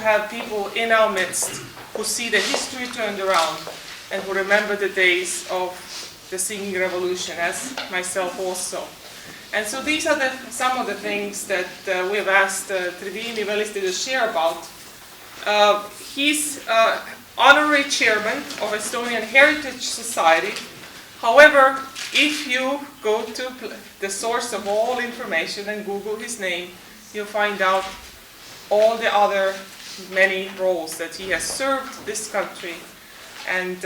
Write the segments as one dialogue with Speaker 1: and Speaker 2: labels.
Speaker 1: have people in our midst who see the history turned around and who remember the days of the singing revolution, as myself also. And so these are some of the things that we have asked Trivimi Velliste to share about. He's honorary chairman of Estonian Heritage Society. However, if you go to the source of all information and Google his name, you'll find out all the other many roles that he has served this country. And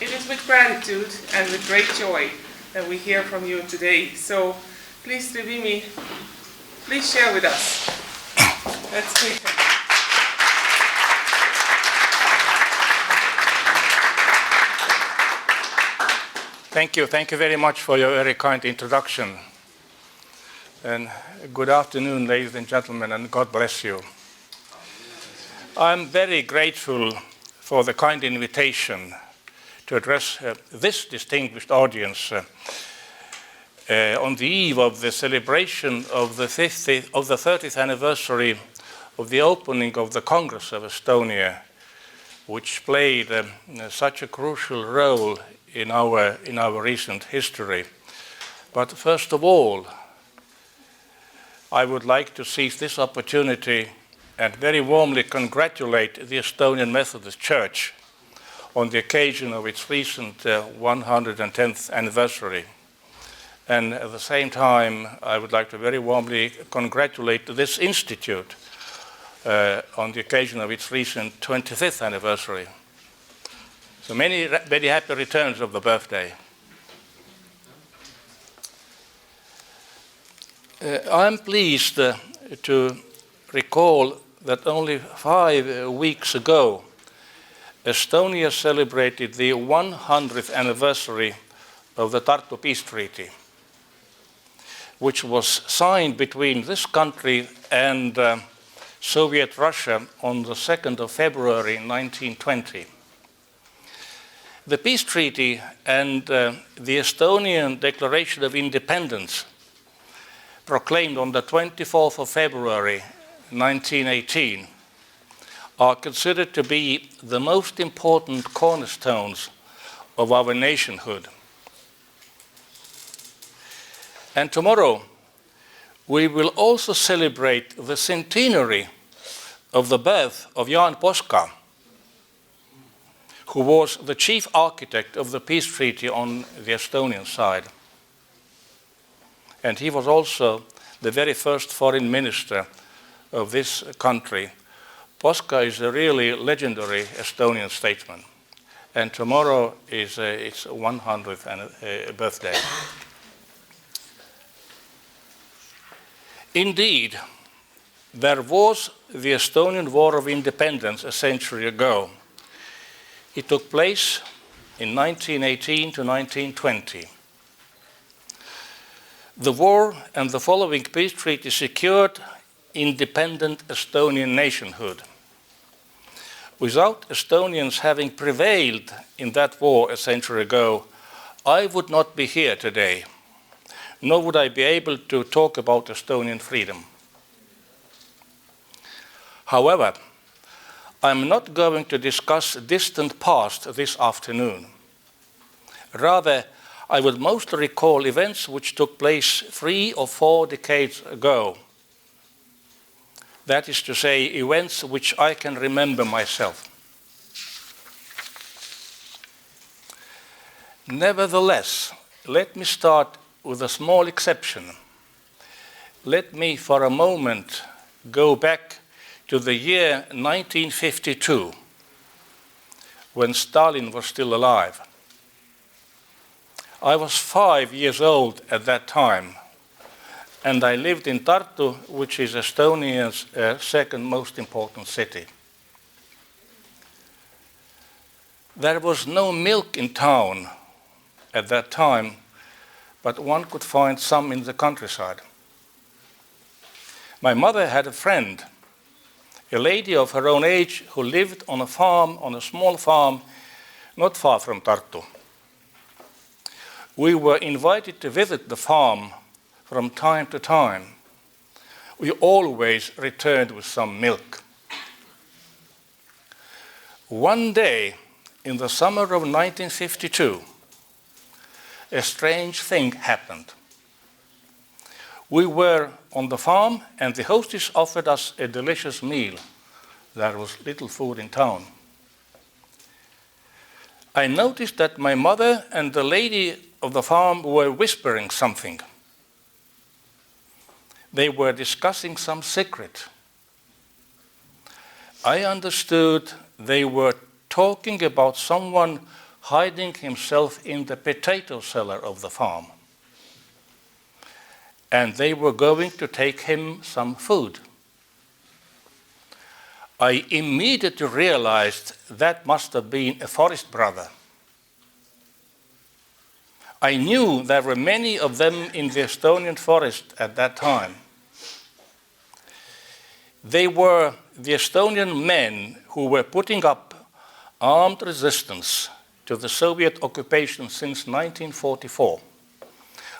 Speaker 1: it is with gratitude and with great joy that we hear from you today. So please, Trivimi, please share with us. Let's meet him.
Speaker 2: Thank you very much for your very kind introduction. And good afternoon, ladies and gentlemen, and God bless you. I'm very grateful for the kind invitation to address this distinguished audience on the eve of the celebration of the 30th anniversary of the opening of the Congress of Estonia, which played such a crucial role in our recent history. But first of all, I would like to seize this opportunity and very warmly congratulate the Estonian Methodist Church on the occasion of its recent 110th anniversary. And at the same time, I would like to very warmly congratulate this institute on the occasion of its recent 25th anniversary. So many very happy returns of the birthday. I'm pleased to recall that only 5 weeks ago, Estonia celebrated the 100th anniversary of the Tartu Peace Treaty, which was signed between this country and Soviet Russia on the 2nd of February 1920. The peace treaty and the Estonian Declaration of Independence, proclaimed on the 24th of February 1918, are considered to be the most important cornerstones of our nationhood. And tomorrow, we will also celebrate the centenary of the birth of Jaan Poska, who was the chief architect of the peace treaty on the Estonian side. And he was also the very first foreign minister of this country. Poska is a really legendary Estonian statesman. And tomorrow is its 100th birthday. Indeed, there was the Estonian War of Independence a century ago. It took place in 1918 to 1920. The war and the following peace treaty secured independent Estonian nationhood. Without Estonians having prevailed in that war a century ago, I would not be here today, nor would I be able to talk about Estonian freedom. However, I'm not going to discuss distant past this afternoon. Rather, I would mostly recall events which took place 3 or 4 decades ago. That is to say, events which I can remember myself. Nevertheless, let me start with a small exception. Let me for a moment go back to the year 1952, when Stalin was still alive. I was 5 years old at that time, and I lived in Tartu, which is Estonia's second most important city. There was no milk in town at that time, but one could find some in the countryside. My mother had a friend, a lady of her own age who lived on a farm, on a small farm, not far from Tartu. We were invited to visit the farm from time to time. We always returned with some milk. One day in the summer of 1952, a strange thing happened. We were on the farm and the hostess offered us a delicious meal. There was little food in town. I noticed that my mother and the lady of the farm were whispering something. They were discussing some secret. I understood they were talking about someone hiding himself in the potato cellar of the farm. And they were going to take him some food. I immediately realized that must have been a forest brother. I knew there were many of them in the Estonian forest at that time. They were the Estonian men who were putting up armed resistance to the Soviet occupation since 1944,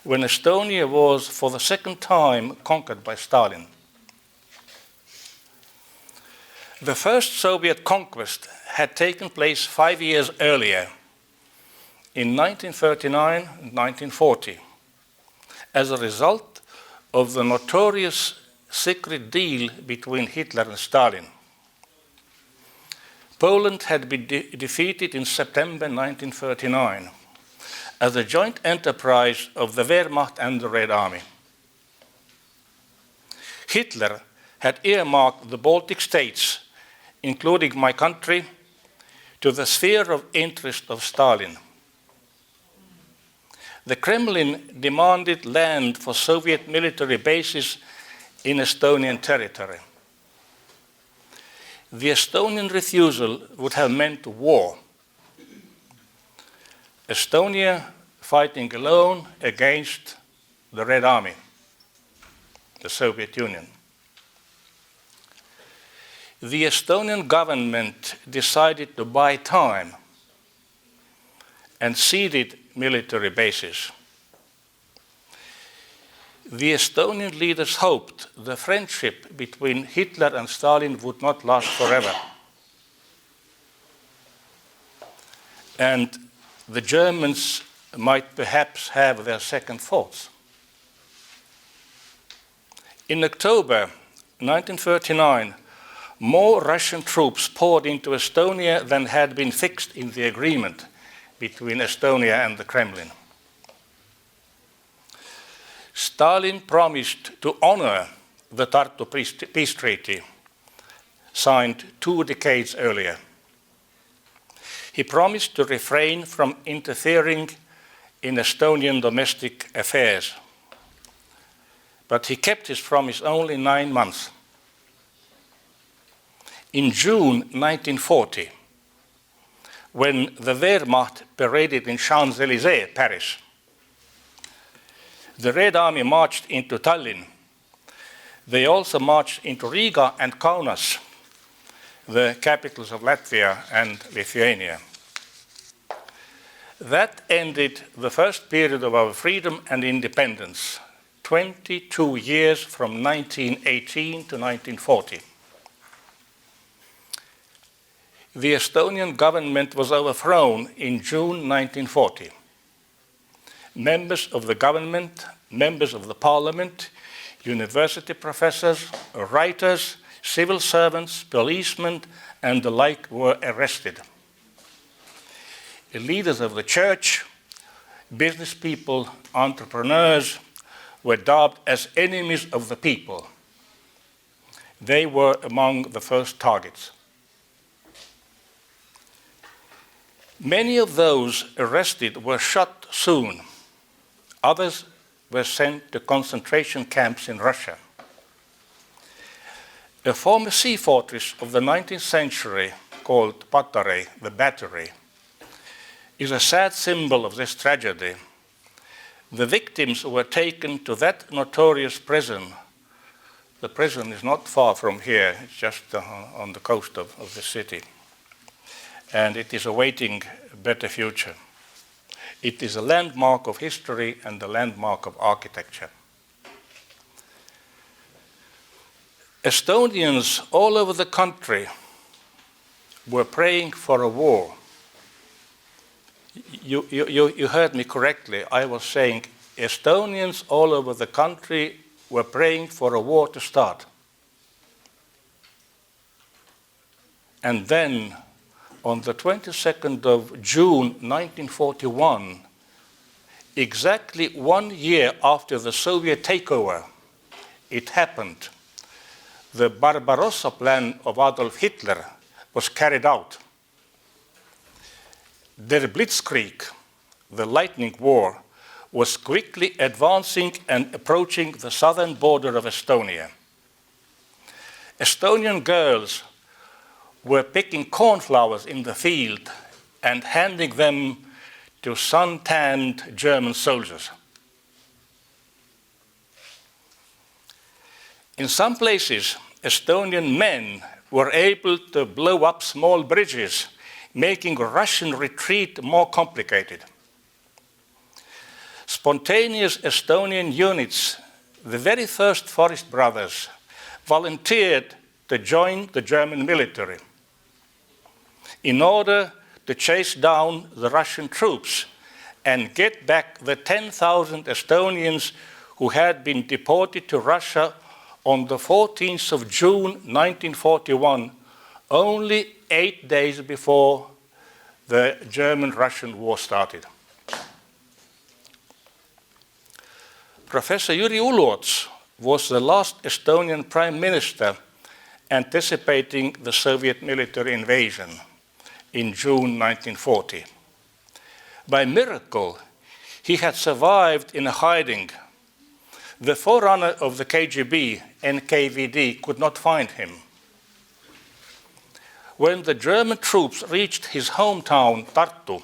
Speaker 2: when Estonia was for the second time conquered by Stalin. The first Soviet conquest had taken place 5 years earlier, in 1939 and 1940, as a result of the notorious secret deal between Hitler and Stalin. Poland had been defeated in September 1939 as a joint enterprise of the Wehrmacht and the Red Army. Hitler had earmarked the Baltic states, including my country, to the sphere of interest of Stalin. The Kremlin demanded land for Soviet military bases in Estonian territory. The Estonian refusal would have meant war. Estonia fighting alone against the Red Army, the Soviet Union. The Estonian government decided to buy time and ceded military bases. The Estonian leaders hoped the friendship between Hitler and Stalin would not last forever. And the Germans might perhaps have their second thoughts. In October 1939, more Russian troops poured into Estonia than had been fixed in the agreement between Estonia and the Kremlin. Stalin promised to honor the Tartu Peace Treaty, signed 2 decades earlier. He promised to refrain from interfering in Estonian domestic affairs. But he kept his promise only 9 months. In June 1940, when the Wehrmacht paraded in Champs-Élysées, Paris, the Red Army marched into Tallinn. They also marched into Riga and Kaunas, the capitals of Latvia and Lithuania. That ended the first period of our freedom and independence, 22 years from 1918 to 1940. The Estonian government was overthrown in June 1940. Members of the government, members of the parliament, university professors, writers, civil servants, policemen, and the like were arrested. The leaders of the church, business people, entrepreneurs were dubbed as enemies of the people. They were among the first targets. Many of those arrested were shot soon. Others were sent to concentration camps in Russia. A former sea fortress of the 19th century called Patarei, the Battery, is a sad symbol of this tragedy. The victims were taken to that notorious prison. The prison is not far from here, it's just on the coast of the city. And it is awaiting a better future. It is a landmark of history and a landmark of architecture. Estonians all over the country were praying for a war. You heard me correctly. I was saying Estonians all over the country were praying for a war to start. And then, on the 22nd of June 1941, exactly 1 year after the Soviet takeover, it happened. The Barbarossa plan of Adolf Hitler was carried out. Der Blitzkrieg, the lightning war, was quickly advancing and approaching the southern border of Estonia. Estonian girls were picking cornflowers in the field and handing them to sun-tanned German soldiers. In some places, Estonian men were able to blow up small bridges, making Russian retreat more complicated. Spontaneous Estonian units, the very first Forest Brothers, volunteered to join the German military in order to chase down the Russian troops and get back the 10,000 Estonians who had been deported to Russia on the 14th of June 1941, only 8 days before the German-Russian war started. Professor Jüri Uluots was the last Estonian prime minister anticipating the Soviet military invasion in June 1940. By miracle, he had survived in hiding. The forerunner of the KGB, NKVD, could not find him. When the German troops reached his hometown, Tartu,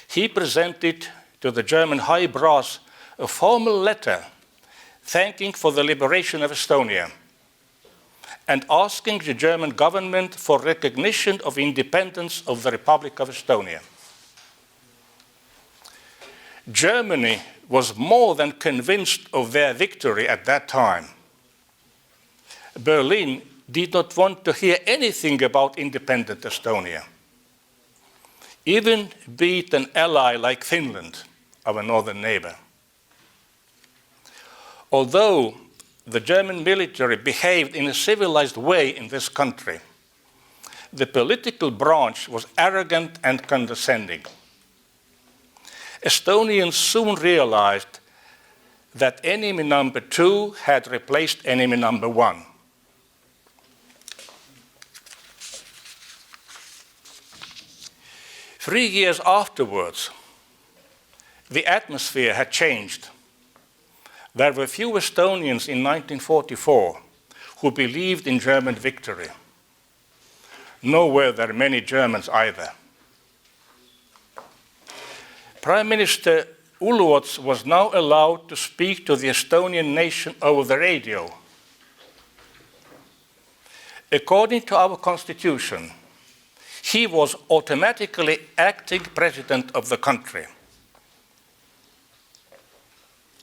Speaker 2: he presented to the German high brass a formal letter thanking for the liberation of Estonia and asking the German government for recognition of independence of the Republic of Estonia. Germany was more than convinced of their victory at that time. Berlin did not want to hear anything about independent Estonia, even be it an ally like Finland, our northern neighbor. Although the German military behaved in a civilized way in this country, the political branch was arrogant and condescending. Estonians soon realized that enemy number 2 had replaced enemy number 1. Three years afterwards, the atmosphere had changed. There were few Estonians in 1944 who believed in German victory. Nor were there many Germans either. Prime Minister Uluots was now allowed to speak to the Estonian nation over the radio. According to our constitution, he was automatically acting president of the country,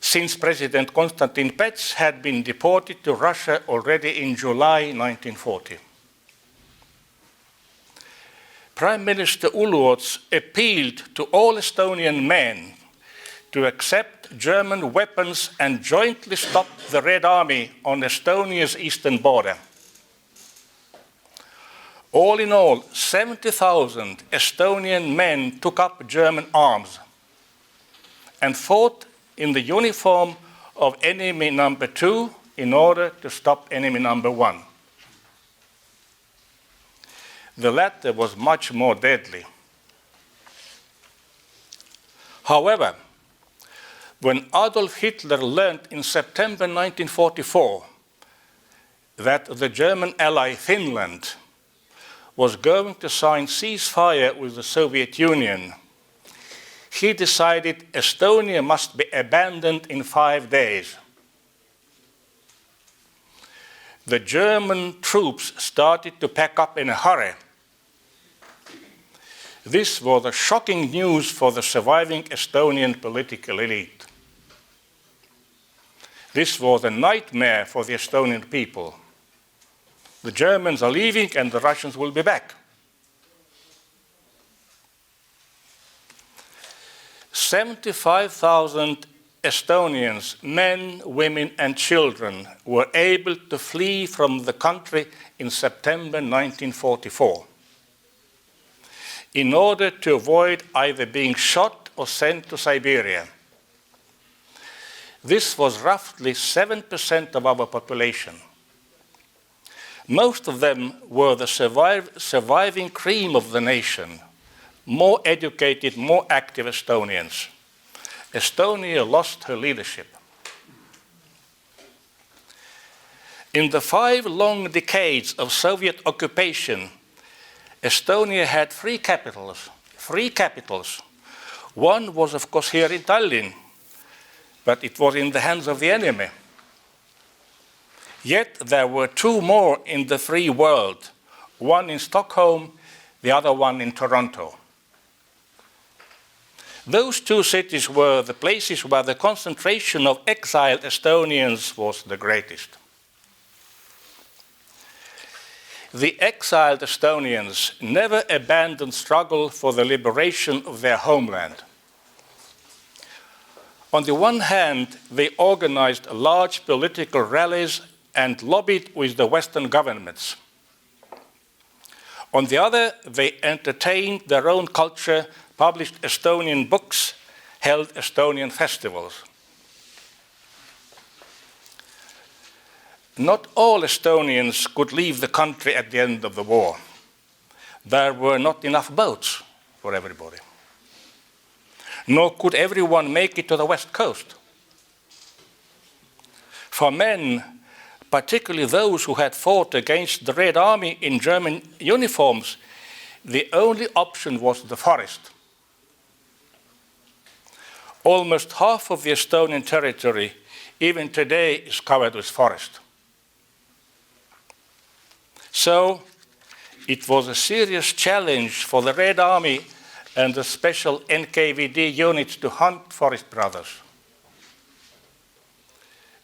Speaker 2: since President Konstantin Päts had been deported to Russia already in July 1940. Prime Minister Uluots appealed to all Estonian men to accept German weapons and jointly stop the Red Army on Estonia's eastern border. All in all, 70,000 Estonian men took up German arms and fought in the uniform of enemy number 2 in order to stop enemy number 1. The latter was much more deadly. However, when Adolf Hitler learned in September 1944 that the German ally Finland was going to sign ceasefire with the Soviet Union, he decided Estonia must be abandoned in 5 days. The German troops started to pack up in a hurry. This was a shocking news for the surviving Estonian political elite. This was a nightmare for the Estonian people. The Germans are leaving and the Russians will be back. 75,000 Estonians, men, women, and children, were able to flee from the country in September 1944 in order to avoid either being shot or sent to Siberia. This was roughly 7% of our population. Most of them were the surviving cream of the nation, more educated, more active Estonians. Estonia lost her leadership. In the 5 long decades of Soviet occupation, Estonia had 3 capitals. 3 capitals. One was, of course, here in Tallinn, but it was in the hands of the enemy. Yet there were 2 more in the free world, one in Stockholm, the other one in Toronto. Those 2 cities were the places where the concentration of exiled Estonians was the greatest. The exiled Estonians never abandoned struggle for the liberation of their homeland. On the one hand, they organized large political rallies and lobbied with the Western governments. On the other, they entertained their own culture, published Estonian books, held Estonian festivals. Not all Estonians could leave the country at the end of the war. There were not enough boats for everybody. Nor could everyone make it to the west coast. For men, particularly those who had fought against the Red Army in German uniforms, the only option was the forest. Almost half of the Estonian territory, even today, is covered with forest. So it was a serious challenge for the Red Army and the special NKVD units to hunt forest brothers.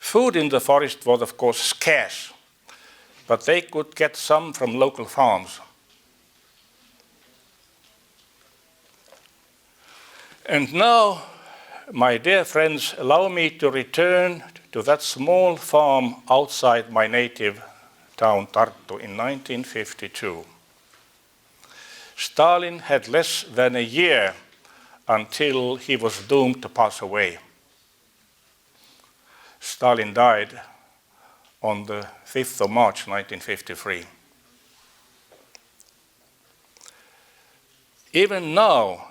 Speaker 2: Food in the forest was, of course, scarce, but they could get some from local farms. And now, my dear friends, allow me to return to that small farm outside my native town, Tartu, in 1952. Stalin had less than a year until he was doomed to pass away. Stalin died on the 5th of March, 1953. Even now,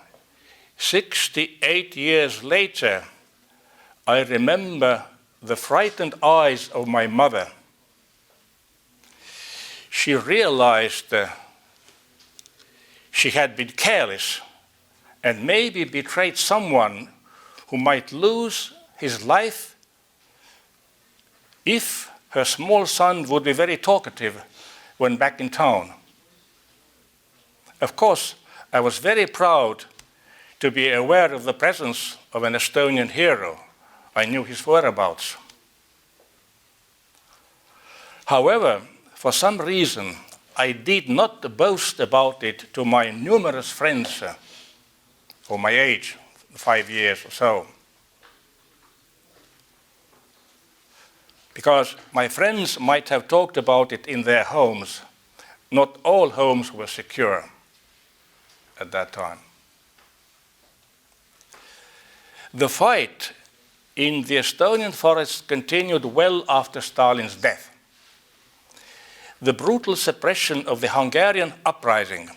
Speaker 2: 68 years later, I remember the frightened eyes of my mother. She realized she had been careless and maybe betrayed someone who might lose his life if her small son would be very talkative when back in town. Of course, I was very proud to be aware of the presence of an Estonian hero. I knew his whereabouts. However, for some reason, I did not boast about it to my numerous friends for my age, 5 years or so. Because my friends might have talked about it in their homes. Not all homes were secure at that time. The fight in the Estonian forests continued well after Stalin's death. The brutal suppression of the Hungarian uprising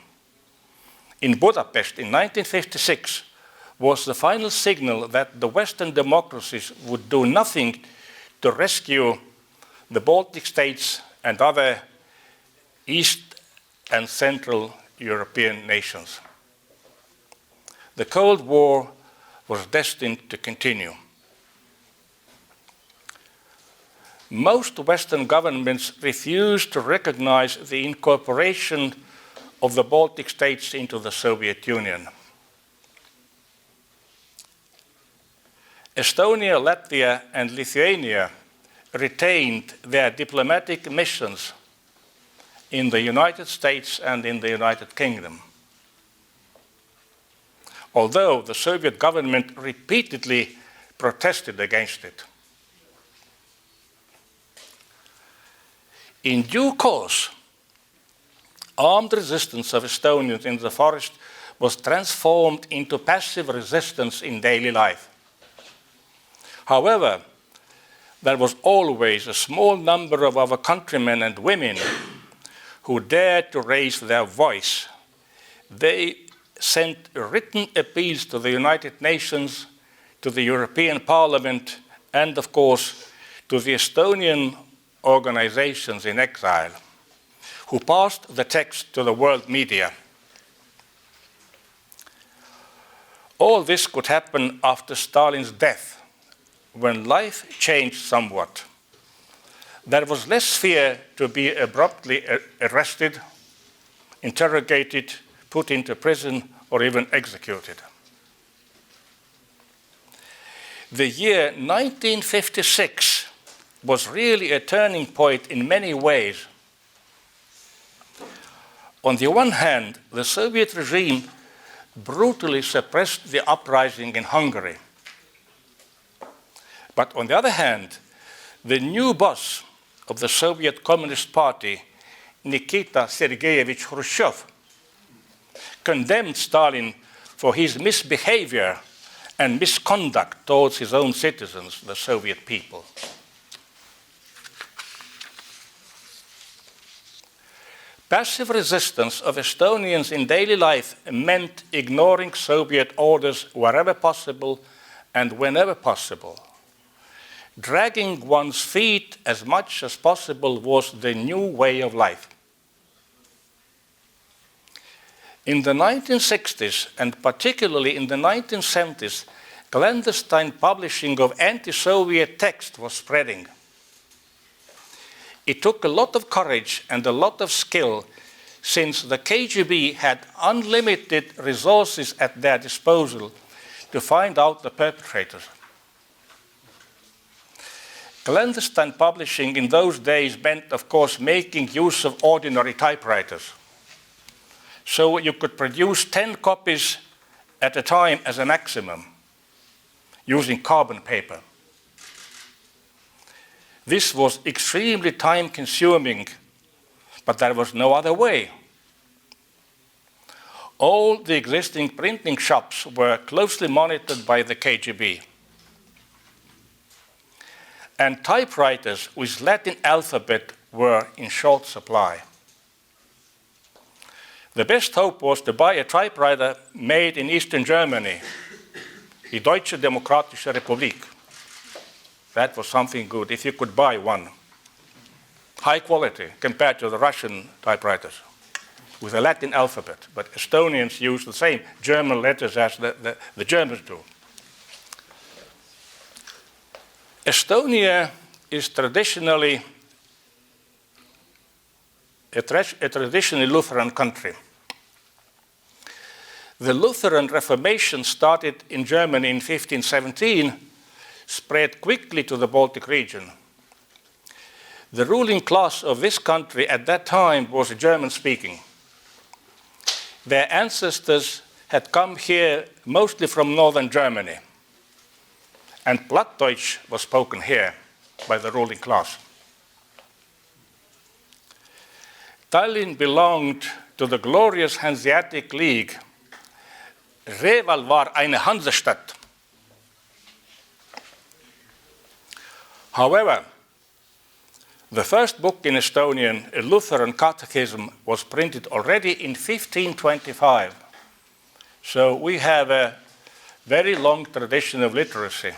Speaker 2: in Budapest in 1956 was the final signal that the Western democracies would do nothing to rescue the Baltic states and other East and Central European nations. The Cold War was destined to continue. Most Western governments refused to recognize the incorporation of the Baltic states into the Soviet Union. Estonia, Latvia, and Lithuania retained their diplomatic missions in the United States and in the United Kingdom. although the Soviet government repeatedly protested against it. In due course, armed resistance of Estonians in the forest was transformed into passive resistance in daily life. However, there was always a small number of our countrymen and women who dared to raise their voice. They sent written appeals to the United Nations, to the European Parliament, and of course to the Estonian organizations in exile, who passed the text to the world media. All this could happen after Stalin's death, when life changed somewhat. There was less fear to be abruptly arrested, interrogated, put into prison, or even executed. The year 1956 was really a turning point in many ways. On the one hand, the Soviet regime brutally suppressed the uprising in Hungary. But on the other hand, the new boss of the Soviet Communist Party, Nikita Sergeyevich Khrushchev, condemned Stalin for his misbehavior and misconduct towards his own citizens, the Soviet people. Passive resistance of Estonians in daily life meant ignoring Soviet orders wherever possible and whenever possible. Dragging one's feet as much as possible was the new way of life. In the 1960s, and particularly in the 1970s, clandestine publishing of anti-Soviet text was spreading. It took a lot of courage and a lot of skill, since the KGB had unlimited resources at their disposal to find out the perpetrators. Clandestine publishing in those days meant, of course, making use of ordinary typewriters. So you could produce 10 copies at a time as a maximum, using carbon paper. This was extremely time-consuming, but there was no other way. All the existing printing shops were closely monitored by the KGB. And typewriters with Latin alphabet were in short supply. The best hope was to buy a typewriter made in Eastern Germany, the Deutsche Demokratische Republik. That was something good, if you could buy one. High quality compared to the Russian typewriters with a Latin alphabet. But Estonians use the same German letters as the Germans do. Estonia is traditionally a traditionally Lutheran country. The Lutheran Reformation started in Germany in 1517, spread quickly to the Baltic region. The ruling class of this country at that time was German-speaking. Their ancestors had come here mostly from northern Germany, and Plattdeutsch was spoken here by the ruling class. Tallinn belonged to the glorious Hanseatic League. Reval war eine Hansestadt. However, the first book in Estonian, a Lutheran Catechism, was printed already in 1525. So we have a very long tradition of literacy.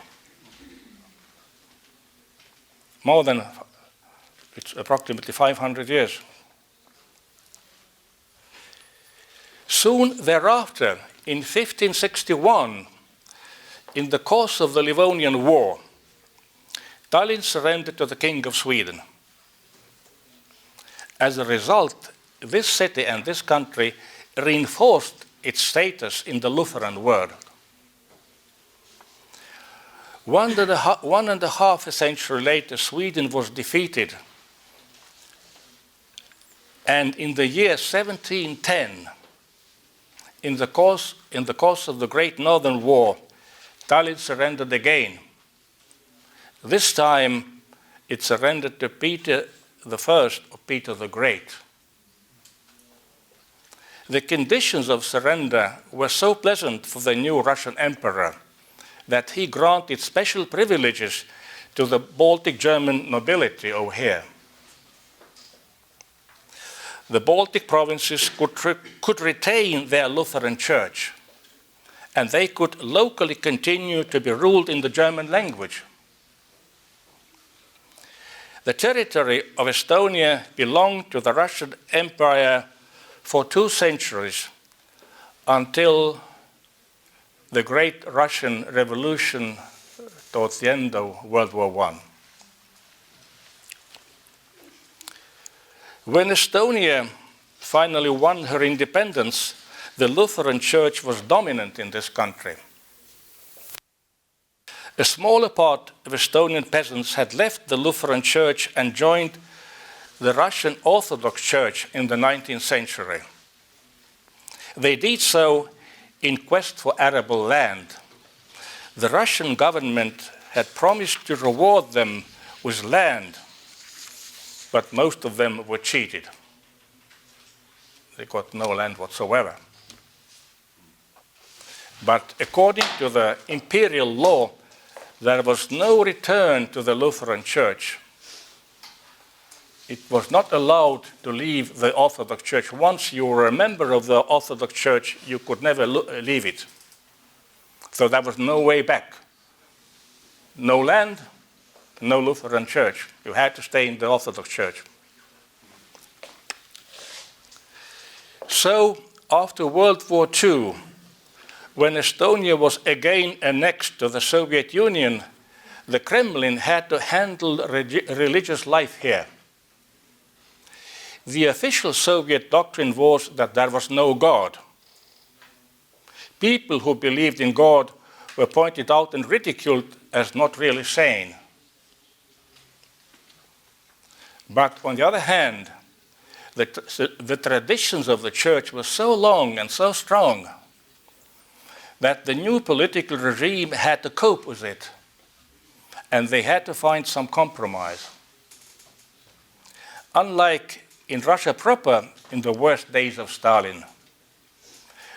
Speaker 2: More than, it's approximately 500 years. Soon thereafter, in 1561, in the course of the Livonian War, Tallinn surrendered to the King of Sweden. As a result, this city and this country reinforced its status in the Lutheran world. 1.5 centuries later, Sweden was defeated. And in the year 1710, in the course of the Great Northern War, Tallinn surrendered again. This time, it surrendered to Peter I or Peter the Great. The conditions of surrender were so pleasant for the new Russian emperor that he granted special privileges to the Baltic German nobility over here. The Baltic provinces could retain their Lutheran church, and they could locally continue to be ruled in the German language. The territory of Estonia belonged to the Russian Empire for 2 centuries, until the Great Russian Revolution towards the end of World War I. When Estonia finally won her independence, the Lutheran Church was dominant in this country. A smaller part of Estonian peasants had left the Lutheran Church and joined the Russian Orthodox Church in the 19th century. They did so in quest for arable land. The Russian government had promised to reward them with land, but most of them were cheated. They got no land whatsoever. But according to the imperial law, there was no return to the Lutheran Church. It was not allowed to leave the Orthodox Church. Once you were a member of the Orthodox Church, you could never leave it. So there was no way back. No land, no Lutheran Church. You had to stay in the Orthodox Church. So, after World War II, when Estonia was again annexed to the Soviet Union, the Kremlin had to handle religious life here. The official Soviet doctrine was that there was no God. People who believed in God were pointed out and ridiculed as not really sane. But on the other hand, the traditions of the church were so long and so strong that the new political regime had to cope with it, and they had to find some compromise. Unlike in Russia proper, in the worst days of Stalin,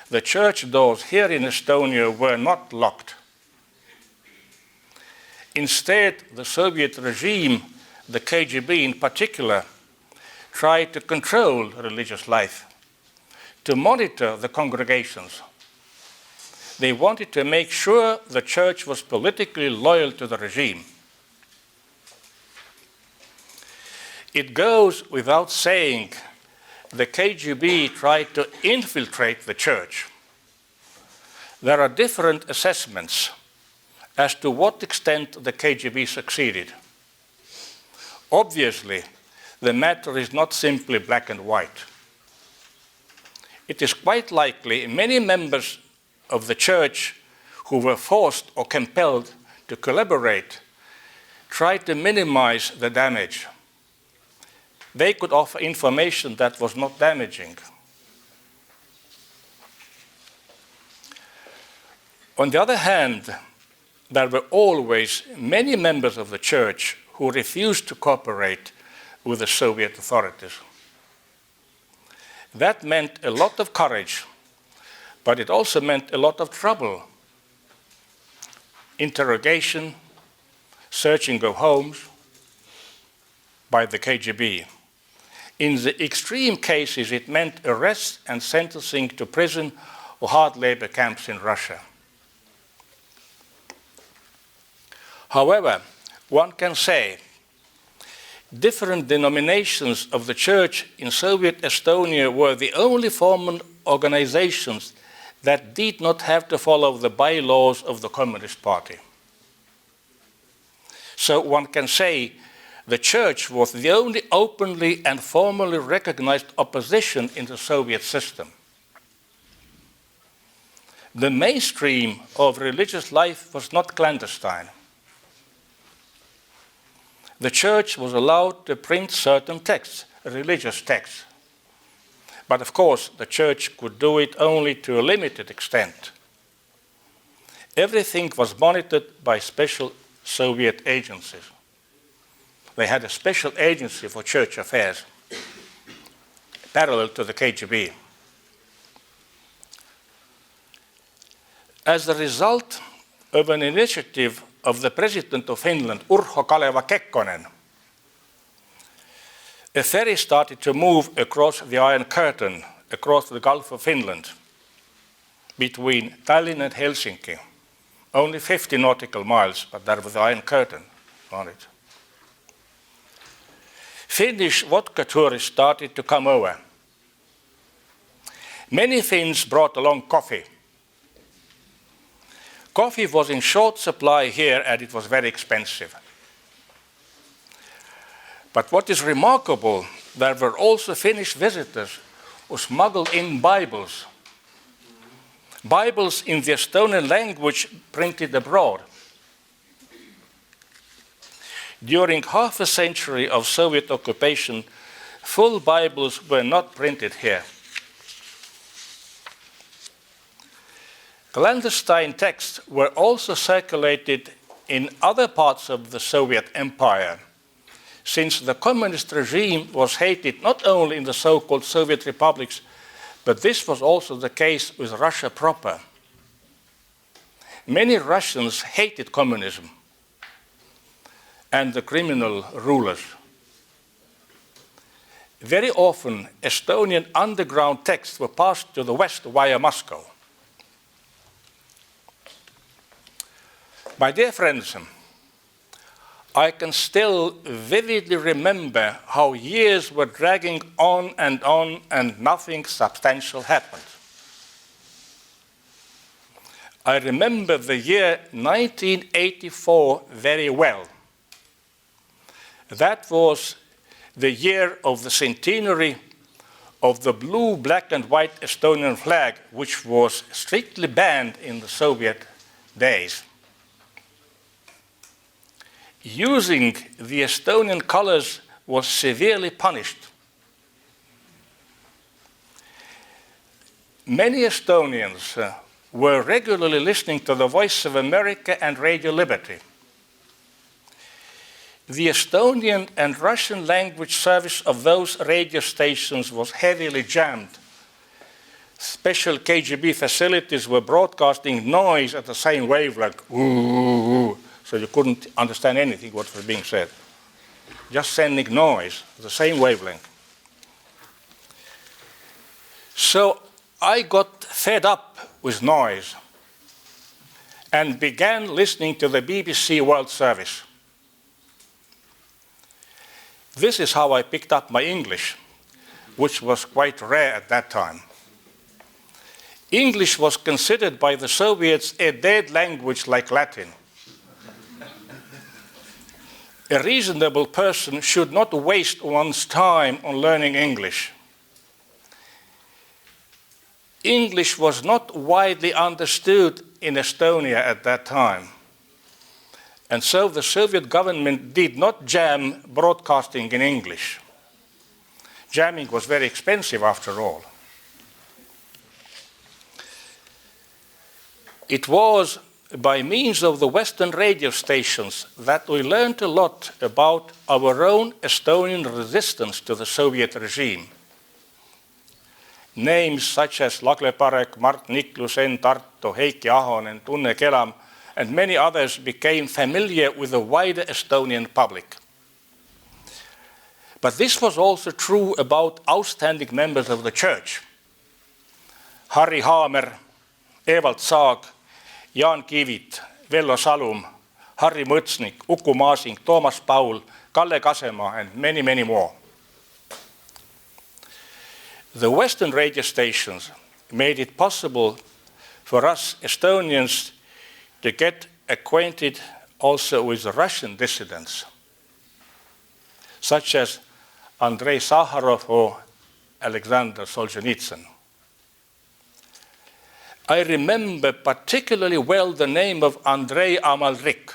Speaker 2: the church doors here in Estonia were not locked. Instead, the Soviet regime, the KGB in particular, tried to control religious life, to monitor the congregations. They wanted to make sure the church was politically loyal to the regime. It goes without saying the KGB tried to infiltrate the church. There are different assessments as to what extent the KGB succeeded. Obviously, the matter is not simply black and white. It is quite likely many members of the church who were forced or compelled to collaborate tried to minimize the damage. They could offer information that was not damaging. On the other hand, there were always many members of the church who refused to cooperate with the Soviet authorities. That meant a lot of courage, but it also meant a lot of trouble. Interrogation, searching of homes by the KGB. In the extreme cases, it meant arrest and sentencing to prison or hard labor camps in Russia. However, one can say different denominations of the church in Soviet Estonia were the only formal organizations that did not have to follow the bylaws of the Communist Party. So one can say the church was the only openly and formally recognized opposition in the Soviet system. The mainstream of religious life was not clandestine. The church was allowed to print certain texts, religious texts, But of course, the church could do it only to a limited extent. Everything was monitored by special Soviet agencies. They had a special agency for church affairs, parallel to the KGB. As a result of an initiative of the President of Finland, Urho Kaleva Kekkonen, a ferry started to move across the Iron Curtain, across the Gulf of Finland, between Tallinn and Helsinki. Only 50 nautical miles, but there was the Iron Curtain on it. Finnish vodka tourists started to come over. Many Finns brought along coffee. Coffee was in short supply here and it was very expensive. But what is remarkable, there were also Finnish visitors who smuggled in Bibles. Bibles in the Estonian language printed abroad. During half a century of Soviet occupation, full Bibles were not printed here. Clandestine texts were also circulated in other parts of the Soviet Empire, since the communist regime was hated not only in the so-called Soviet republics, but this was also the case with Russia proper. Many Russians hated communism and the criminal rulers. Very often, Estonian underground texts were passed to the West via Moscow. My dear friends, I can still vividly remember how years were dragging on and nothing substantial happened. I remember the year 1984 very well. That was the year of the centenary of the blue, black and white Estonian flag, which was strictly banned in the Soviet days. Using the Estonian colors was severely punished. Many Estonians were regularly listening to the Voice of America and Radio Liberty. The Estonian and Russian language service of those radio stations was heavily jammed. Special KGB facilities were broadcasting noise at the same wavelength, ooh, so you couldn't understand anything what was being said. Just sending noise, the same wavelength. So I got fed up with noise and began listening to the BBC World Service. This is how I picked up my English, which was quite rare at that time. English was considered by the Soviets a dead language like Latin. A reasonable person should not waste one's time on learning English. English was not widely understood in Estonia at that time. And so the Soviet government did not jam broadcasting in English. Jamming was very expensive after all. It was by means of the Western radio stations that we learned a lot about our own Estonian resistance to the Soviet regime. Names such as Lagle Parek, Mart Niklus, Enn Tarto, Heiki Ahonen, Tunne Kelam, and many others became familiar with the wider Estonian public. But this was also true about outstanding members of the church. Harri Haamer, Evald Saag, Jaan Kivit, Vello Salum, Harri Mõtsnik, Uku Maasing, Toomas Paul, Kalle Kasemaa, and many, many more. The Western radio stations made it possible for us Estonians to get acquainted also with the Russian dissidents, such as Andrei Sakharov or Alexander Solzhenitsyn. I remember particularly well the name of Andrei Amalrik.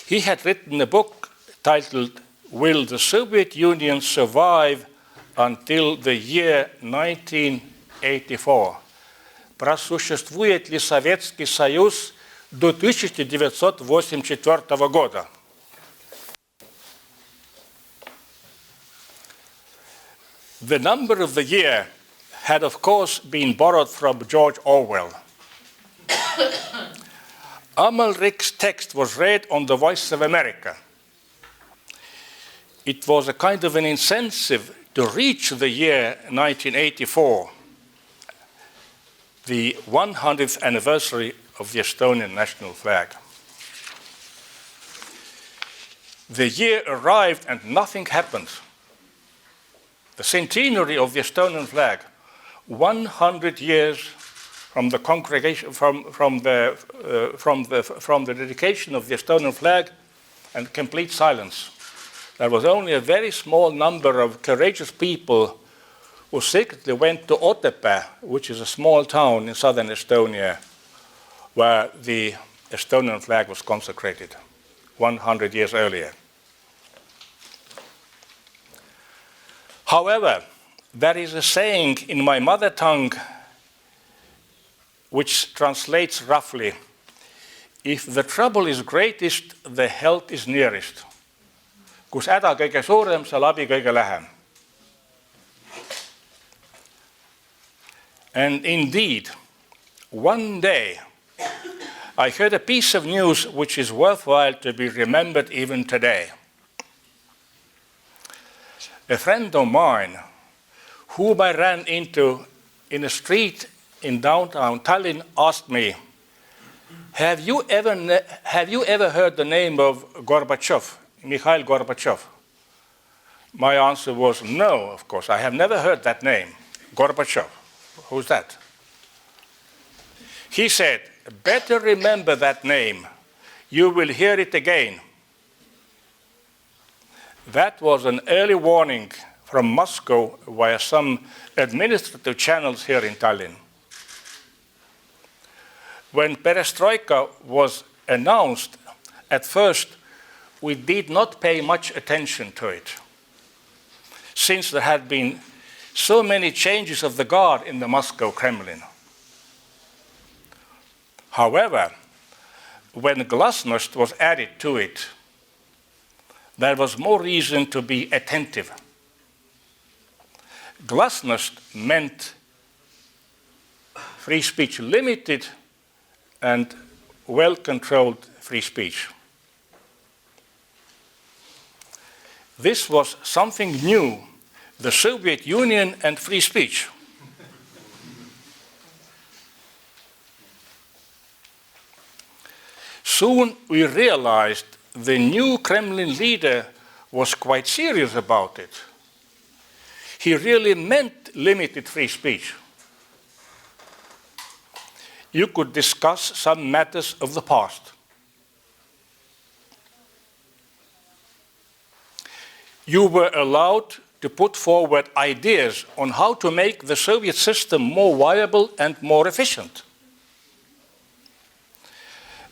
Speaker 2: He had written a book titled, "Will the Soviet Union Survive until the year 1984. Просуществует ли Советский Союз до 1984 года? The number of the year had, of course, been borrowed from George Orwell. Amalric's text was read on the Voice of America. It was a kind of an incentive to reach the year 1984, the 100th anniversary of the Estonian national flag. The year arrived and nothing happened. The centenary of the Estonian flag, 100 years from the congregation, from the dedication of the Estonian flag, and complete silence. There was only a very small number of courageous people who secretly went to Otepää, which is a small town in southern Estonia, where the Estonian flag was consecrated 100 years earlier. However, there is a saying in my mother tongue which translates roughly, if the trouble is greatest, the help is nearest. Kus häda kõige suurem, seal abi kõige lähem. And indeed, one day, I heard a piece of news which is worthwhile to be remembered even today. A friend of mine, whom I ran into in a street in downtown Tallinn, asked me, have you ever heard the name of Gorbachev, Mikhail Gorbachev? My answer was no, of course. I have never heard that name, Gorbachev. Who's that? He said, better remember that name. You will hear it again. That was an early warning from Moscow via some administrative channels here in Tallinn. When perestroika was announced, at first we did not pay much attention to it, since there had been so many changes of the guard in the Moscow Kremlin. However, when glasnost was added to it, there was more reason to be attentive. Glasnost meant free speech, limited and well-controlled free speech. This was something new, the Soviet Union and free speech. Soon we realized the new Kremlin leader was quite serious about it. He really meant limited free speech. You could discuss some matters of the past. You were allowed to put forward ideas on how to make the Soviet system more viable and more efficient.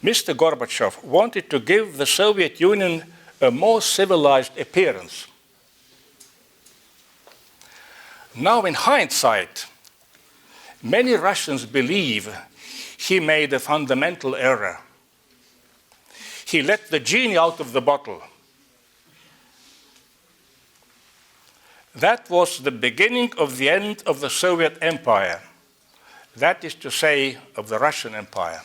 Speaker 2: Mr. Gorbachev wanted to give the Soviet Union a more civilized appearance. Now, in hindsight, many Russians believe he made a fundamental error. He let the genie out of the bottle. That was the beginning of the end of the Soviet Empire. That is to say, of the Russian Empire.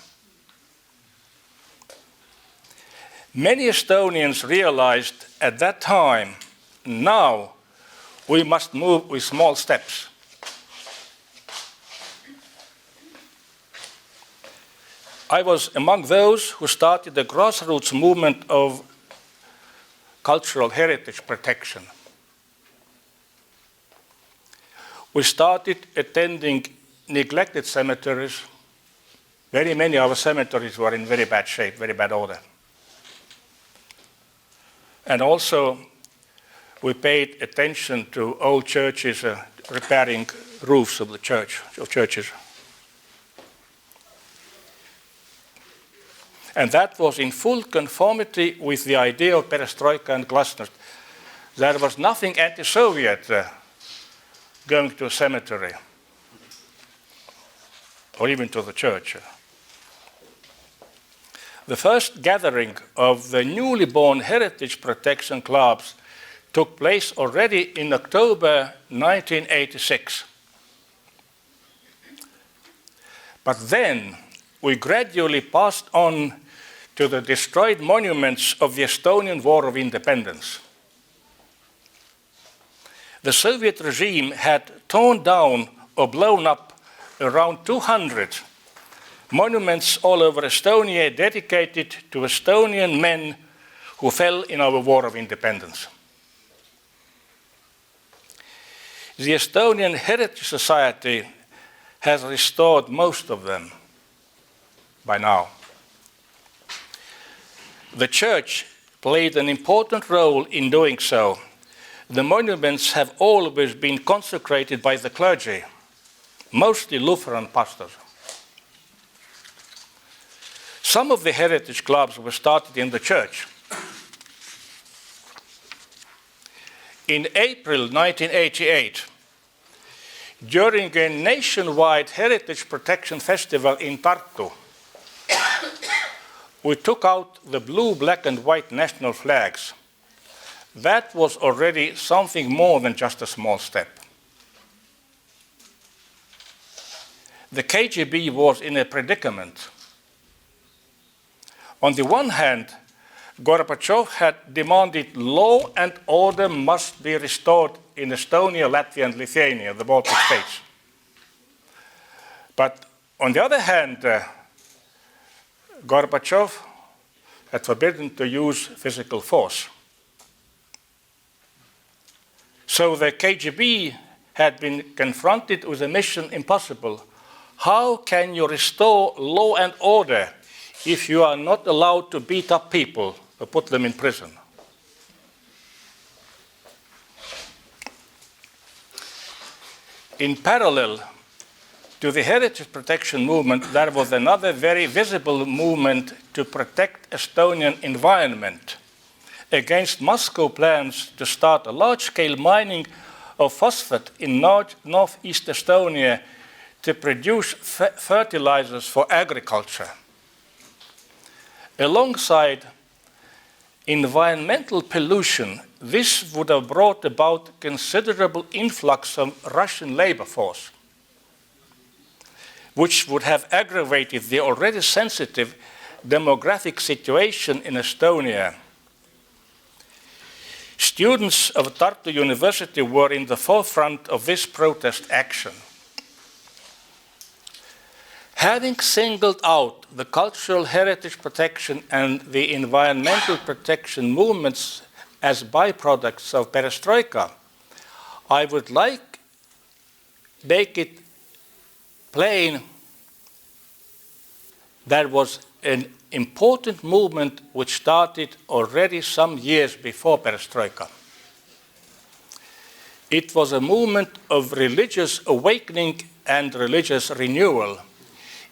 Speaker 2: Many Estonians realized at that time, now we must move with small steps. I was among those who started the grassroots movement of cultural heritage protection. We started attending neglected cemeteries. Very many of our cemeteries were in very bad shape, very bad order. And also, we paid attention to old churches, repairing roofs of the churches. And that was in full conformity with the idea of perestroika and glasnost. There was nothing anti-Soviet going to a cemetery or even to the church. The first gathering of the newly born heritage protection clubs took place already in October 1986. But then we gradually passed on to the destroyed monuments of the Estonian War of Independence. The Soviet regime had torn down or blown up around 200 monuments all over Estonia dedicated to Estonian men who fell in our War of Independence. The Estonian Heritage Society has restored most of them by now. The church played an important role in doing so. The monuments have always been consecrated by the clergy, mostly Lutheran pastors. Some of the heritage clubs were started in the church. In April 1988, during a nationwide heritage protection festival in Tartu, we took out the blue, black, and white national flags. That was already something more than just a small step. The KGB was in a predicament. On the one hand, Gorbachev had demanded law and order must be restored in Estonia, Latvia, and Lithuania, the Baltic states. But on the other hand, Gorbachev had forbidden to use physical force. So the KGB had been confronted with a mission impossible. How can you restore law and order if you are not allowed to beat up people or put them in prison? In parallel to the heritage protection movement, there was another very visible movement to protect Estonian environment against Moscow plans to start a large-scale mining of phosphate in northeast Estonia to produce fertilizers for agriculture. Alongside environmental pollution, this would have brought about considerable influx of Russian labor force, which would have aggravated the already sensitive demographic situation in Estonia. Students of Tartu University were in the forefront of this protest action. Having singled out the cultural heritage protection and the environmental protection movements as byproducts of perestroika, I would like to make it plain there was an important movement which started already some years before perestroika. It was a movement of religious awakening and religious renewal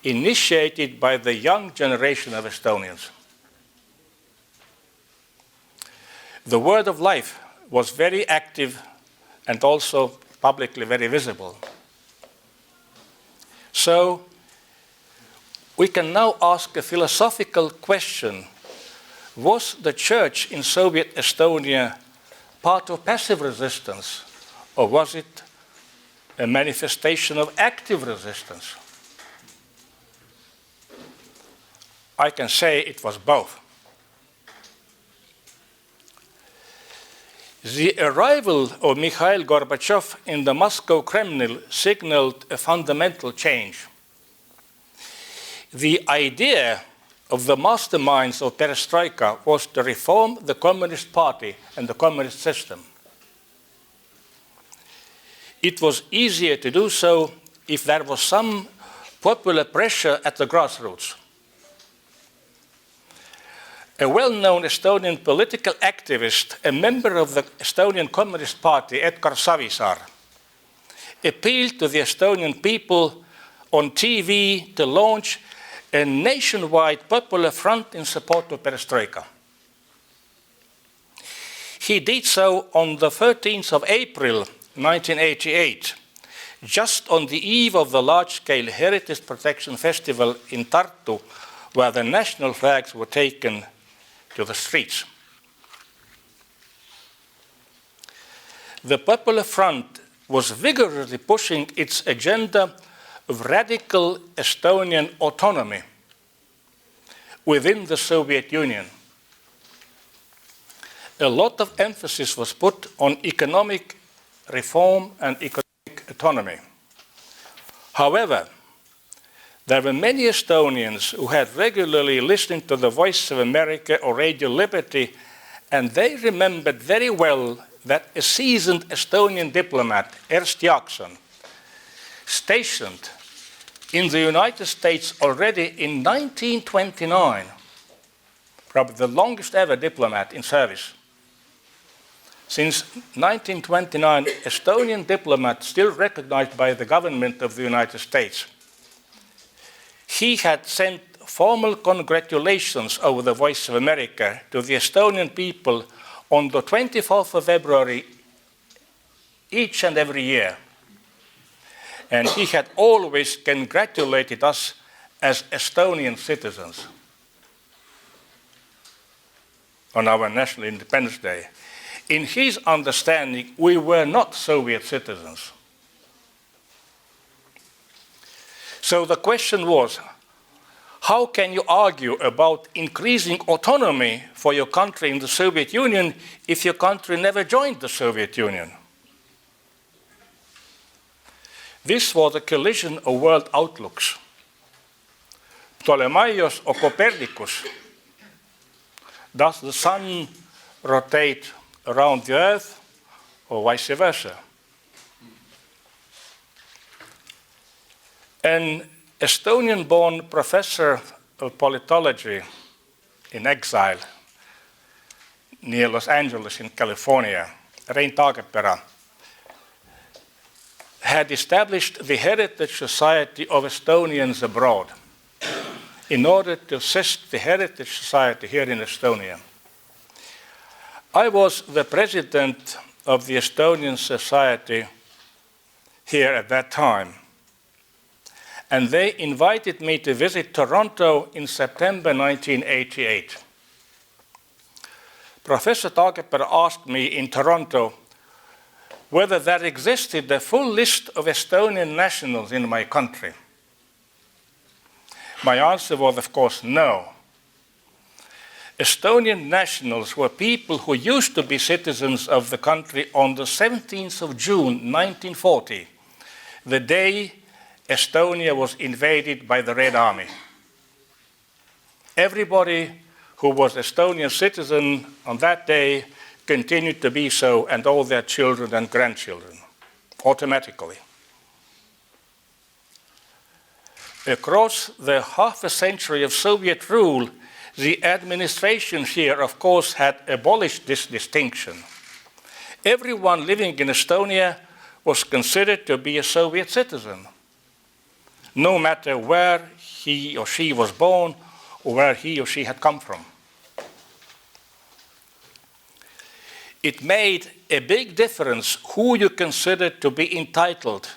Speaker 2: initiated by the young generation of Estonians. The Word of Life was very active and also publicly very visible. So we can now ask a philosophical question. Was the church in Soviet Estonia part of passive resistance, or was it a manifestation of active resistance? I can say it was both. The arrival of Mikhail Gorbachev in the Moscow Kremlin signaled a fundamental change. The idea of the masterminds of perestroika was to reform the Communist Party and the communist system. It was easier to do so if there was some popular pressure at the grassroots. A well-known Estonian political activist, a member of the Estonian Communist Party, Edgar Savisaar, appealed to the Estonian people on TV to launch a nationwide popular front in support of perestroika. He did so on the 13th of April 1988 just on the eve of the large-scale Heritage Protection Festival in Tartu, where the national flags were taken to the streets. The Popular Front was vigorously pushing its agenda of radical Estonian autonomy within the Soviet Union. A lot of emphasis was put on economic reform and economic autonomy. However, there were many Estonians who had regularly listened to the Voice of America or Radio Liberty, and they remembered very well that a seasoned Estonian diplomat, Ernst Jaakson, stationed in the United States already in 1929, probably the longest ever diplomat in service. Since 1929, Estonian diplomat still recognized by the government of the United States. He had sent formal congratulations over the Voice of America to the Estonian people on the 24th of February each and every year. And he had always congratulated us as Estonian citizens on our National Independence Day. In his understanding, we were not Soviet citizens. So the question was, how can you argue about increasing autonomy for your country in the Soviet Union if your country never joined the Soviet Union? This was a collision of world outlooks. Ptolemaios or Copernicus. Does the sun rotate around the earth or vice versa? An Estonian-born professor of politology in exile near Los Angeles in California, Rein Taagepera, had established the Heritage Society of Estonians Abroad in order to assist the Heritage Society here in Estonia. I was the president of the Estonian Society here at that time, and they invited me to visit Toronto in September 1988. Professor Taagepera asked me in Toronto whether there existed a full list of Estonian nationals in my country. My answer was, of course, no. Estonian nationals were people who used to be citizens of the country on the 17th of June 1940, the day Estonia was invaded by the Red Army. Everybody who was Estonian citizen on that day continued to be so, and all their children and grandchildren, automatically. Across the half a century of Soviet rule, the administration here, of course, had abolished this distinction. Everyone living in Estonia was considered to be a Soviet citizen, no matter where he or she was born or where he or she had come from. It made a big difference who you considered to be entitled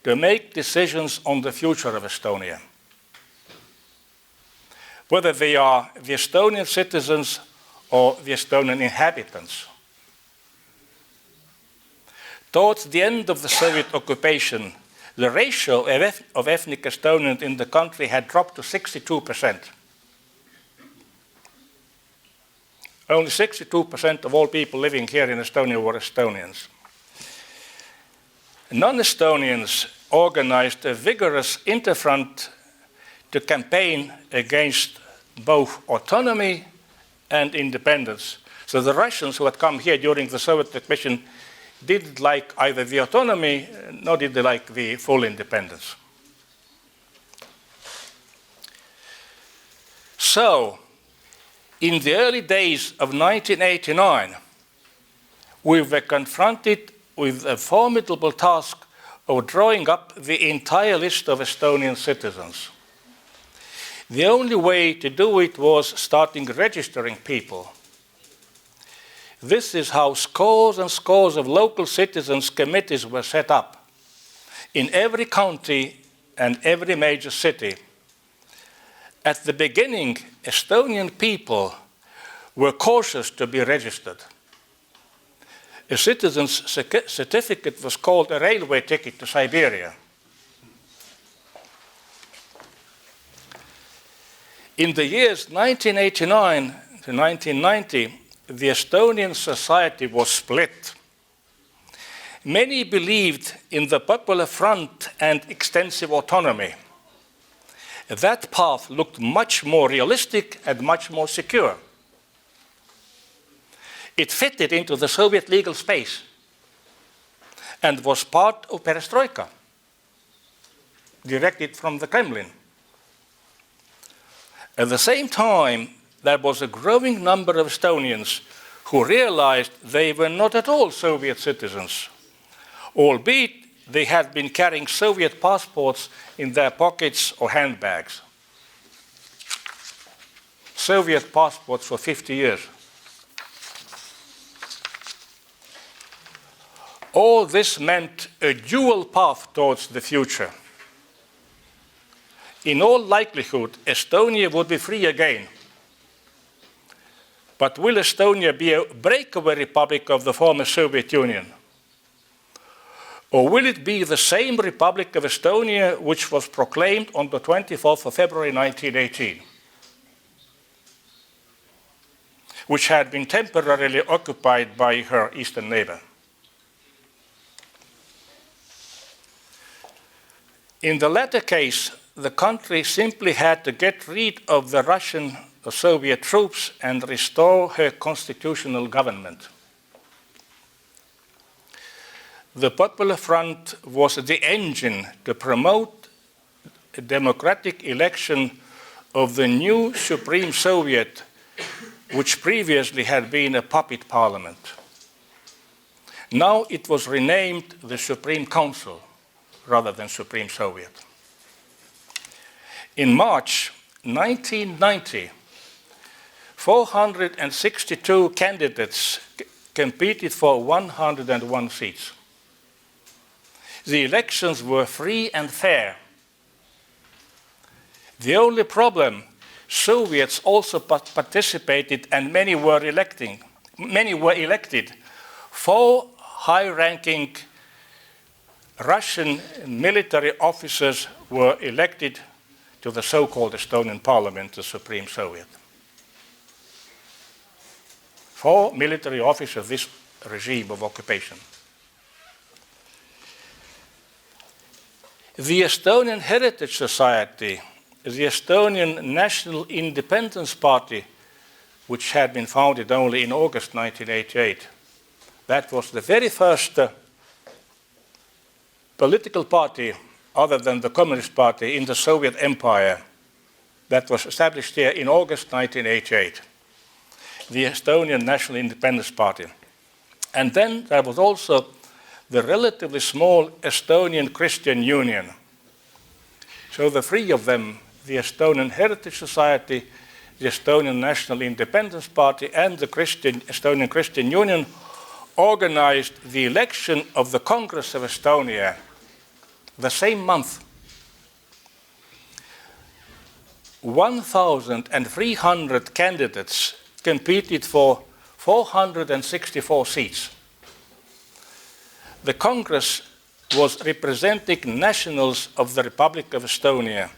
Speaker 2: to make decisions on the future of Estonia, whether they are the Estonian citizens or the Estonian inhabitants. Towards the end of the Soviet occupation, the ratio of ethnic Estonians in the country had dropped to 62%. Only 62% of all people living here in Estonia were Estonians. Non-Estonians organized a vigorous interfront to campaign against both autonomy and independence. So the Russians who had come here during the Soviet occupation didn't like either the autonomy, nor did they like the full independence. So, in the early days of 1989, we were confronted with a formidable task of drawing up the entire list of Estonian citizens. The only way to do it was starting registering people. This is how scores and scores of local citizens' committees were set up. in every county and every major city. At the beginning, Estonian people were cautious to be registered. A citizen's certificate was called a railway ticket to Siberia. In the years 1989 to 1990, the Estonian society was split. Many believed in the Popular Front and extensive autonomy. That path looked much more realistic and much more secure. It fitted into the Soviet legal space and was part of perestroika, directed from the Kremlin. At the same time, there was a growing number of Estonians who realized they were not at all Soviet citizens, albeit they had been carrying Soviet passports in their pockets or handbags. Soviet passports for 50 years. All this meant a dual path towards the future. In all likelihood, Estonia would be free again. But will Estonia be a breakaway republic of the former Soviet Union? Or will it be the same Republic of Estonia which was proclaimed on the 24th of February 1918, which had been temporarily occupied by her eastern neighbor? In the latter case, the country simply had to get rid of the Russian or Soviet troops and restore her constitutional government. The Popular Front was the engine to promote a democratic election of the new Supreme Soviet, which previously had been a puppet parliament. Now it was renamed the Supreme Council rather than Supreme Soviet. In March 1990, 462 candidates competed for 101 seats. The elections were free and fair. The only problem, Soviets also participated and many were elected. 4 high-ranking Russian military officers were elected to the so-called Estonian parliament, the Supreme Soviet. 4 military officers of this regime of occupation. The Estonian Heritage Society, the Estonian National Independence Party, which had been founded only in August 1988, that was the very first political party other than the Communist Party in the Soviet Empire that was established here in August 1988, the Estonian National Independence Party. And then there was also the relatively small Estonian Christian Union. So the 3 of them, the Estonian Heritage Society, the Estonian National Independence Party, and the Estonian Christian Union, organized the election of the Congress of Estonia the same month. 1,300 candidates competed for 464 seats. The Congress was representing nationals of the Republic of Estonia,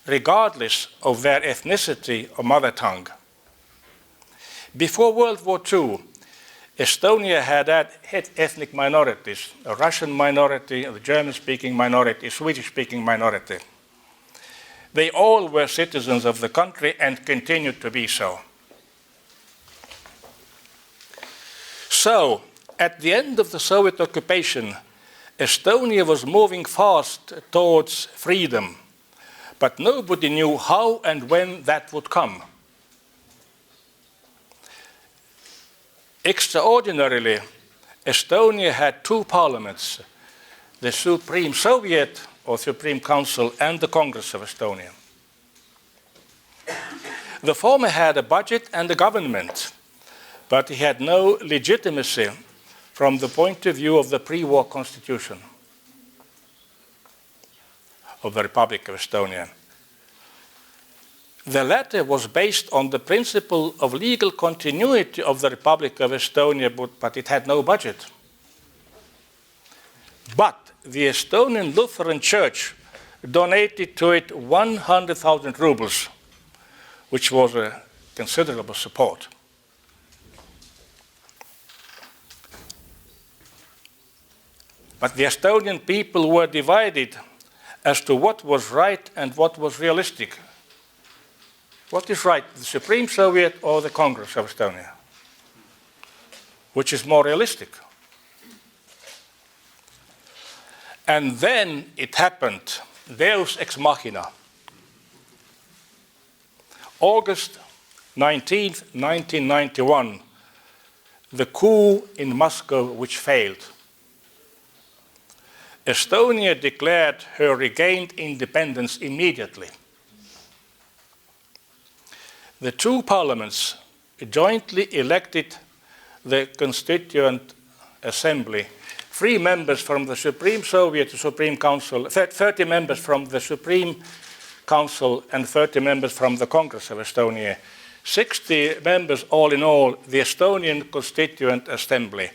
Speaker 2: regardless of their ethnicity or mother tongue. Before World War II, Estonia had ethnic minorities, a Russian minority, a German-speaking minority, a Swedish-speaking minority. They all were citizens of the country and continued to be so. So, at the end of the Soviet occupation, Estonia was moving fast towards freedom, but nobody knew how and when that would come. Extraordinarily, Estonia had 2 parliaments, the Supreme Soviet or Supreme Council and the Congress of Estonia. The former had a budget and a government, but he had no legitimacy from the point of view of the pre-war constitution. of the Republic of Estonia. The latter was based on the principle of legal continuity of the Republic of Estonia, but it had no budget. But the Estonian Lutheran Church donated to it 100,000 rubles, which was a considerable support. But the Estonian people were divided as to what was right and what was realistic. What is right, the Supreme Soviet or the Congress of Estonia? Which is more realistic? And then it happened, Deus ex machina. August 19th, 1991, the coup in Moscow which failed. Estonia declared her regained independence immediately. The two parliaments jointly elected the Constituent Assembly, 3 members from the Supreme Soviet, the Supreme Council, 30 members from the Supreme Council and 30 members from the Congress of Estonia, 60 members all in all, the Estonian Constituent Assembly.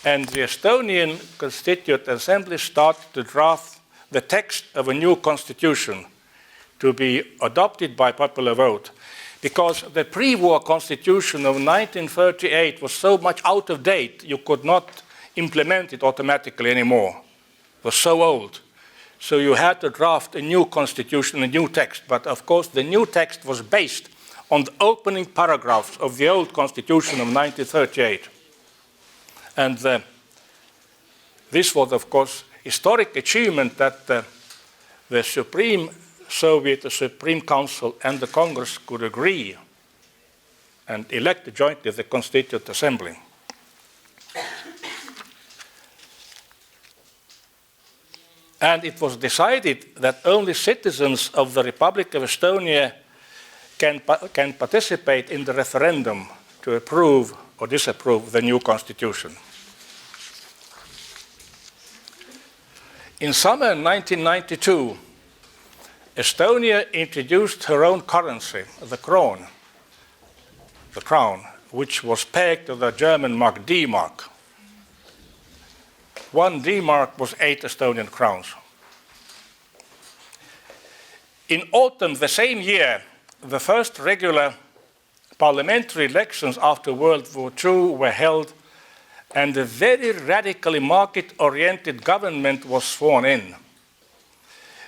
Speaker 2: And the Estonian Constituent Assembly started to draft the text of a new constitution to be adopted by popular vote, because the pre-war constitution of 1938 was so much out of date, you could not implement it automatically anymore. It was so old. So you had to draft a new constitution, a new text. But of course, the new text was based on the opening paragraphs of the old constitution of 1938. And this was, of course, historic achievement that the Supreme Soviet, the Supreme Council, and the Congress could agree and elect jointly the Constituent Assembly. And it was decided that only citizens of the Republic of Estonia can participate in the referendum to approve or disapprove the new constitution. In summer 1992, Estonia introduced her own currency, the crown, which was pegged to the German mark D-mark. 1 D-mark was 8 Estonian crowns. In autumn the same year, the first regular parliamentary elections after World War II were held, and a very radically market-oriented government was sworn in.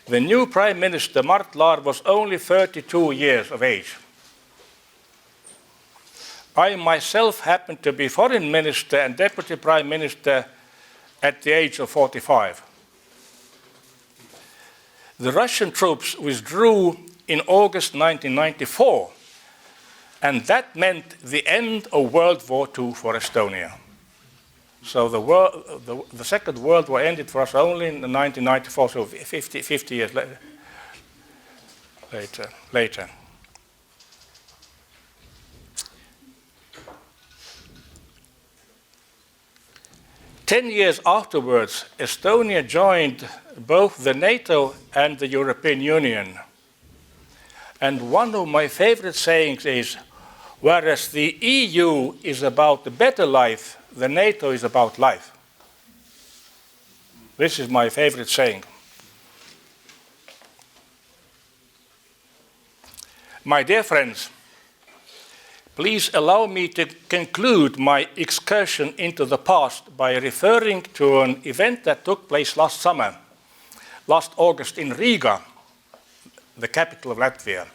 Speaker 2: The new Prime Minister, Mart Laar, was only 32 years of age. I myself happened to be Foreign Minister and Deputy Prime Minister at the age of 45. The Russian troops withdrew in August 1994, and that meant the end of World War II for Estonia. So the Second World War ended for us only in 1994, so 50 years later. Ten years afterwards, Estonia joined both the NATO and the European Union. And one of my favorite sayings is, whereas the EU is about the better life, the NATO is about life. This is my favorite saying. My dear friends, please allow me to conclude my excursion into the past by referring to an event that took place last summer, last August in Riga, the capital of Latvia.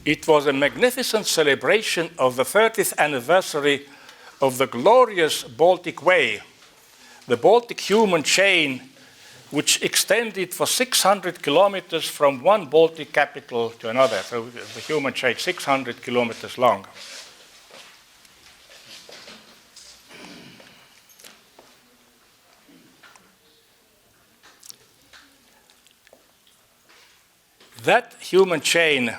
Speaker 2: It was a magnificent celebration of the 30th anniversary of the glorious Baltic Way, the Baltic human chain, which extended for 600 kilometers from one Baltic capital to another. So the human chain, 600 kilometers long. That human chain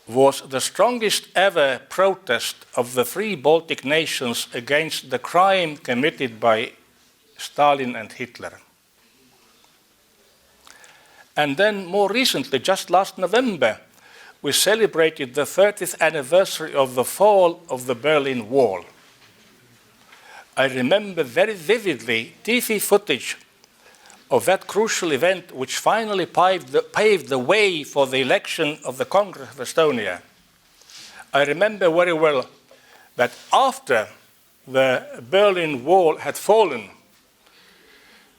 Speaker 2: was the strongest ever protest of the 3 Baltic nations against the crime committed by Stalin and Hitler. And then more recently, just last November, we celebrated the 30th anniversary of the fall of the Berlin Wall. I remember very vividly TV footage of that crucial event which finally paved the way for the election of the Congress of Estonia. I remember very well that after the Berlin Wall had fallen,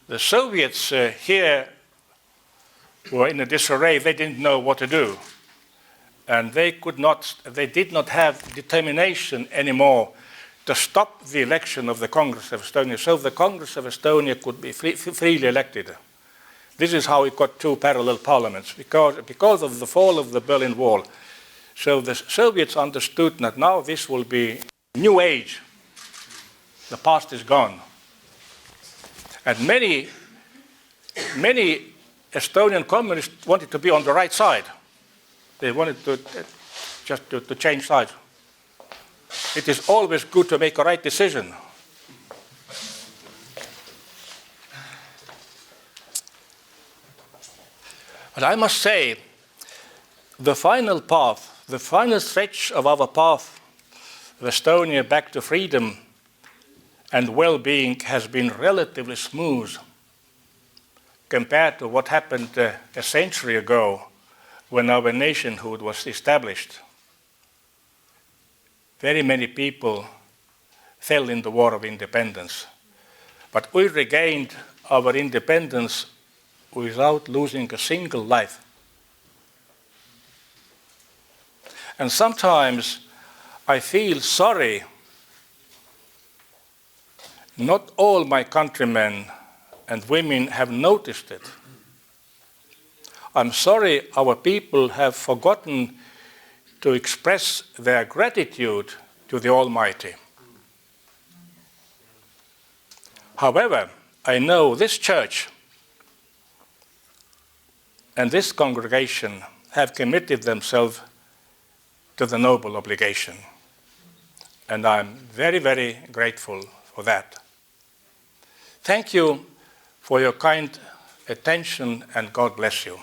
Speaker 2: the Soviets here were in a disarray. They didn't know what to do. And they did not have determination anymore to stop the election of the Congress of Estonia, so the Congress of Estonia could be freely elected. This is how it got two parallel parliaments, because of the fall of the Berlin Wall. So the Soviets understood that now this will be a new age. The past is gone. And many Estonian communists wanted to be on the right side. They wanted to change sides. It is always good to make a right decision. But I must say, the final path, the final stretch of our path of Estonia back to freedom and well-being has been relatively smooth compared to what happened a century ago when our nationhood was established. Very many people fell in the War of Independence, but we regained our independence without losing a single life. And sometimes I feel sorry. Not all my countrymen and women have noticed it. I'm sorry our people have forgotten to express their gratitude to the Almighty. However, I know this church and this congregation have committed themselves to the noble obligation. And I'm very, very grateful for that. Thank you for your kind attention, and God bless you.